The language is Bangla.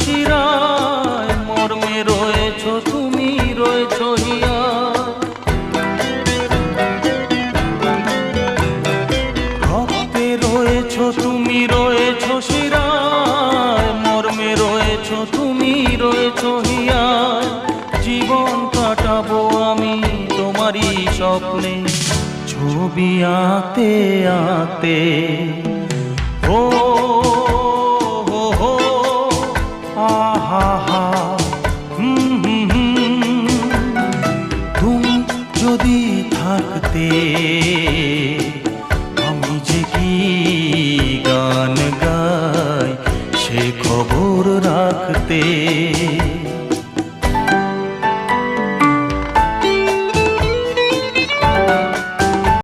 শিরায়, মর্মে রয়েছ তুমি, রয়েছ হিয়া। ভক্তে রয়েছ তুমি, রয়েছ শিরায়, মর্মে রয়েছ তুমি, রয়েছ হিয়া। জীবন কাটাবো আমি তোমারই স্বপ্নে, ছবি আঁকতে আঁকতে। ও হো হো আহা হা, তুমি যদি থাকতে আমি যে কি গান গাই সে খবর রাখতে।